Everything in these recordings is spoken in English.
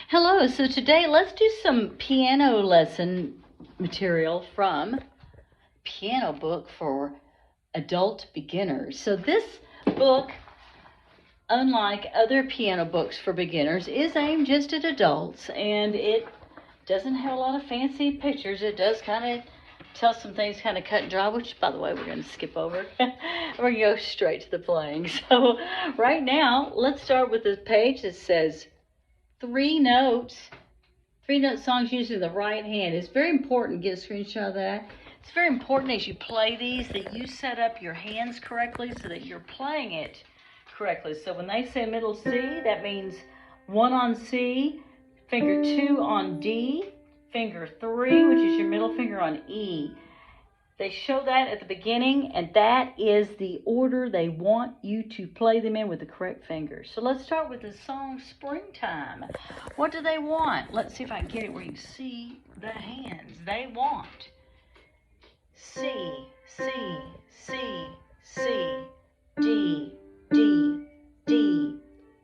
Hello, so today let's do some piano lesson material from Piano Book for Adult Beginners. So this book, unlike other piano books for beginners, is aimed just at adults, and it doesn't have a lot of fancy pictures. It does kind of tell some things kind of cut and dry, which, by the way, we're going to skip over. We're going to go straight to the playing. So right now, let's start with the page that says three note songs using the right hand. It's very important. Get a screenshot of that. It's very important as you play these that you set up your hands correctly so that you're playing it correctly. So when they say middle C, that means 1 on C, finger 2 on D, finger 3, which is your middle finger, on E. They show that at the beginning, and that is the order they want you to play them in with the correct fingers. So let's start with the song Springtime. What do they want? Let's see if I can get it where you can see the hands. They want C, C, C, C, D, D, D,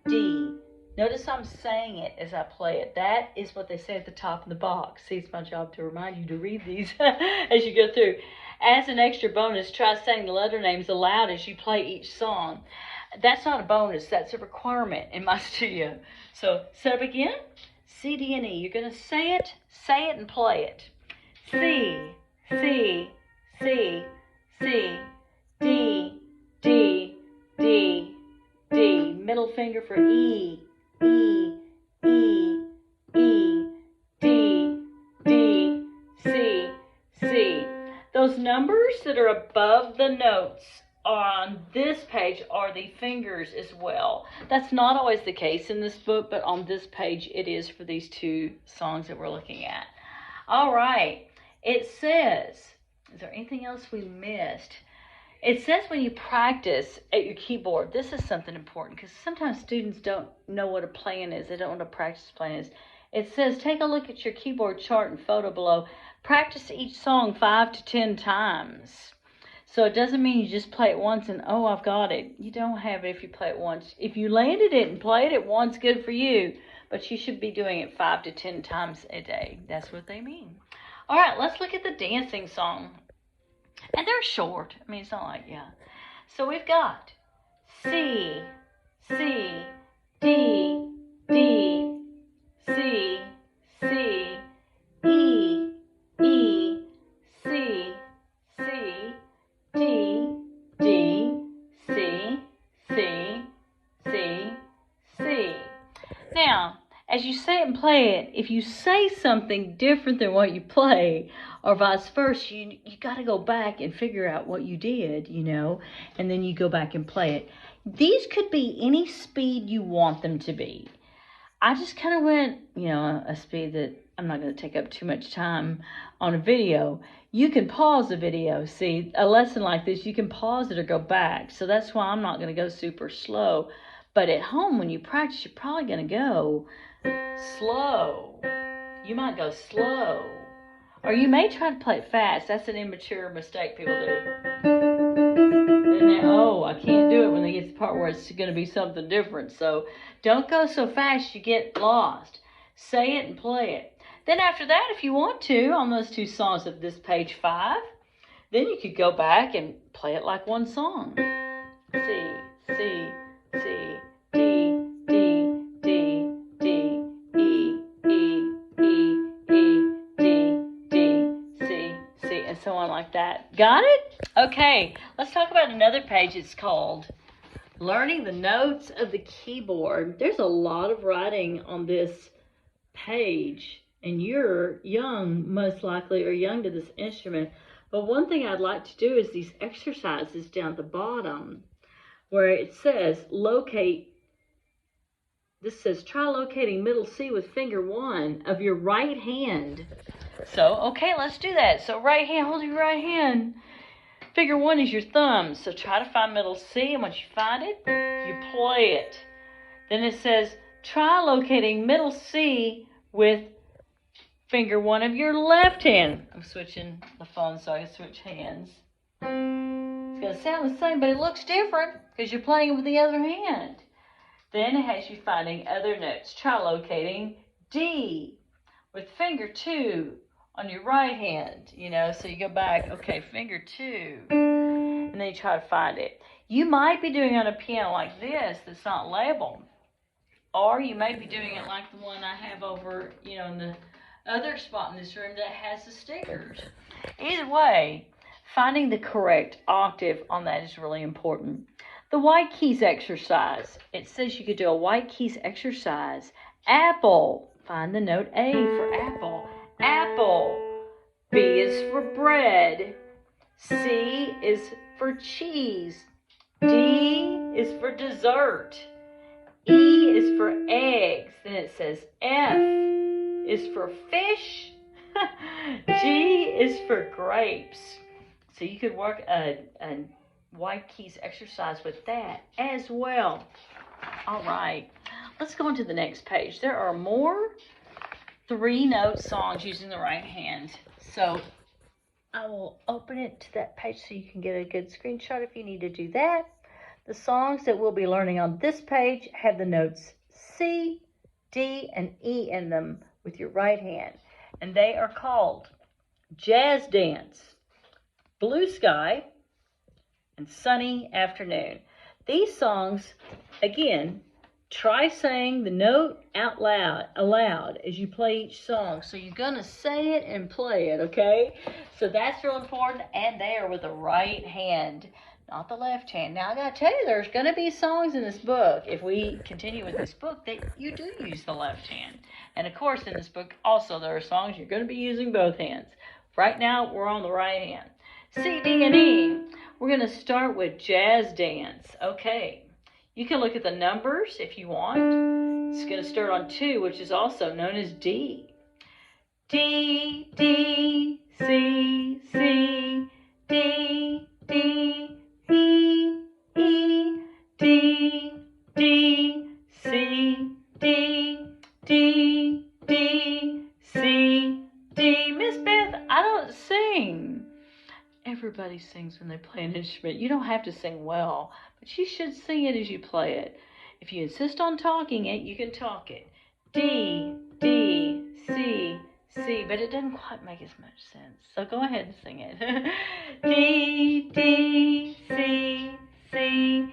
D. Notice I'm saying it as I play it. That is what they say at the top of the box. See, it's my job to remind you to read these as you go through. As an extra bonus, try saying the letter names aloud as you play each song. That's not a bonus. That's a requirement in my studio. So set up again. C, D, and E. You're going to say it, and play it. C, C, C, C, D, D, D, D. Middle finger for E, E, E, E, D, D, C, C. Those numbers that are above the notes on this page are the fingers as well. That's not always the case in this book, but on this page it is for these two songs that we're looking at. All right. It says, is there anything else we missed? It says when you practice at your keyboard, this is something important because sometimes students don't know what a plan is. They don't know what a practice plan is. It says, take a look at your keyboard chart and photo below. Practice each song 5 to 10 times. So it doesn't mean you just play it once and, oh, I've got it. You don't have it if you play it once. If you landed it and played it once, good for you. But you should be doing it 5 to 10 times a day. That's what they mean. All right, let's look at the dancing song. And they're short. I mean, it's not like, yeah. So we've got C, C, D, D, C, C, E, E, C, C, D, D, C, C, C, C. Now, as you say it and play it, if you say something different than what you play, or vice versa, you got to go back and figure out what you did, and then you go back and play it. These could be any speed you want them to be. I just kind of went, a speed that I'm not going to take up too much time on a video. You can pause the video. See, a lesson like this, you can pause it or go back. So that's why I'm not going to go super slow. But at home, when you practice, you're probably going to go slow. You might go slow. Or you may try to play it fast. That's an immature mistake people do. And then, oh, I can't do it when they get to the part where it's going to be something different. So don't go so fast you get lost. Say it and play it. Then after that, if you want to, on those two songs of this page 5, then you could go back and play it like one song. C, C, C, D, D, D, D, E, E, E, E, D, D, C, C, and so on like that. Got it? Okay, let's talk about another page. It's called Learning the Notes of the Keyboard. There's a lot of writing on this page, and you're young, most likely, or young to this instrument. But one thing I'd like to do is these exercises down at the bottom where it says try locating middle C with finger 1 of your right hand. So, okay, let's do that. So right hand, hold your right hand. Finger 1 is your thumb. So try to find middle C, and once you find it, you play it. Then it says, try locating middle C with finger 1 of your left hand. I'm switching the phone so I can switch hands. It's going to sound the same, but it looks different because you're playing it with the other hand. Then it has you finding other notes. Try locating D with finger 2 on your right hand, so you go back, okay, finger 2, and then you try to find it. You might be doing it on a piano like this that's not labeled, or you may be doing it like the one I have over, in the other spot in this room that has the stickers. Either way, finding the correct octave on that is really important. The white keys exercise. It says you could do a white keys exercise. Apple. Find the note A for apple. Apple. B is for bread. C is for cheese. D is for dessert. E is for eggs. Then it says F is for fish. G is for grapes. So you could work a white keys exercise with that as well. All right, let's go on to the next page. There are more 3-note songs using the right hand. So I will open it to that page so you can get a good screenshot if you need to do that. The songs that we'll be learning on this page have the notes C, D, and E in them with your right hand. And they are called Jazz Dance, Blue Sky, and Sunny Afternoon. These songs, again, try saying the note out aloud as you play each song. So you're going to say it and play it, okay? So that's real important, and they are with the right hand, not the left hand. Now, I got to tell you, there's going to be songs in this book, if we continue with this book, that you do use the left hand. And, of course, in this book, also, there are songs you're going to be using both hands. Right now, we're on the right hand. C, D, and E. We're going to start with Jazz Dance. Okay. You can look at the numbers if you want. It's going to start on 2, which is also known as D. D, D, C, C, D, D, E, E, D, D, C, D, D, D, C, D. Miss Beth, I don't sing. Everybody sings when they play an instrument. You don't have to sing well, but you should sing it as you play it. If you insist on talking it, you can talk it. D, D, C, C, but it doesn't quite make as much sense. So go ahead and sing it. D, D, C, C,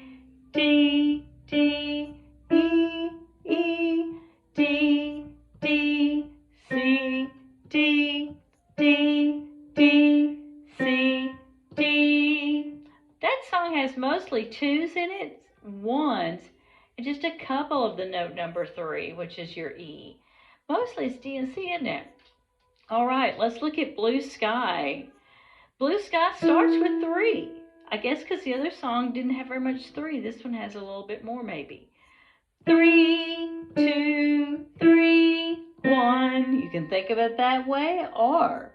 D, D, E, E, D, D, C, D, D, D, C, D. That song has mostly 2s in it, 1s, and just a couple of the note number 3, which is your E. Mostly it's D and C, isn't it? All right, let's look at Blue Sky. Blue Sky starts with 3. I guess because the other song didn't have very much 3. This one has a little bit more maybe. 3, 2, 3, 1. You can think of it that way, or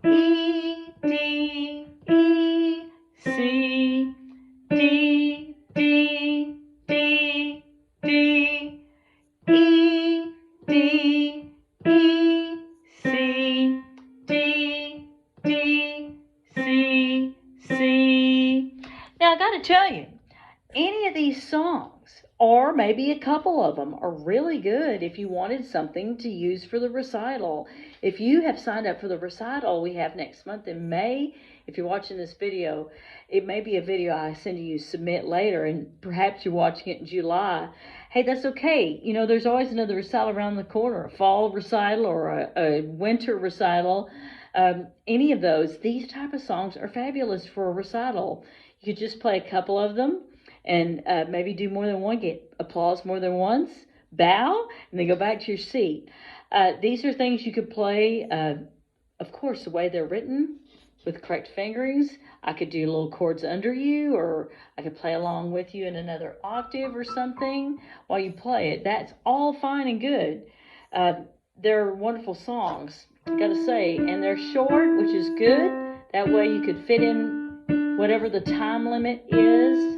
E, D, E, C, D, D, D, D, E, D, E, C, D, D, C, C. Now, I got to tell you, any of these songs, or maybe a couple of them, are really good if you wanted something to use for the recital. If you have signed up for the recital we have next month in May, if you're watching this video, it may be a video I send to you submit later, and perhaps you're watching it in July. Hey, that's okay. You know, there's always another recital around the corner, a fall recital or a winter recital. Any of those, these type of songs are fabulous for a recital. You could just play a couple of them and maybe do more than one, get applause more than once, bow, and then go back to your seat. These are things you could play, of course, the way they're written with correct fingerings. I could do little chords under you, or I could play along with you in another octave or something while you play it. That's all fine and good. They're wonderful songs, I gotta say, and they're short, which is good. That way you could fit in whatever the time limit is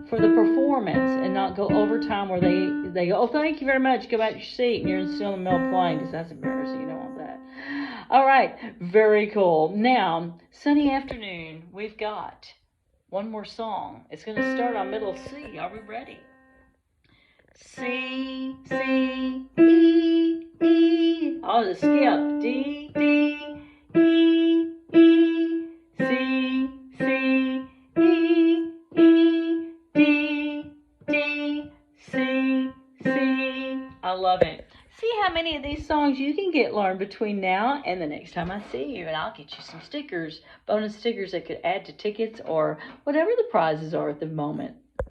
for the performance and not go overtime where they go, oh, thank you very much, go back to your seat, and you're still in the middle of playing, because that's embarrassing. You don't want that. All right, very cool. Now, Sunny Afternoon, we've got one more song. It's going to start on middle C. Are we ready? C, C, E, E, I'll just skip. D, D, E, E, C, C, E, E, D, D, C, C. I love it. See how many of these songs you can get learned between now and the next time I see you. And I'll get you some stickers, bonus stickers that could add to tickets or whatever the prizes are at the moment.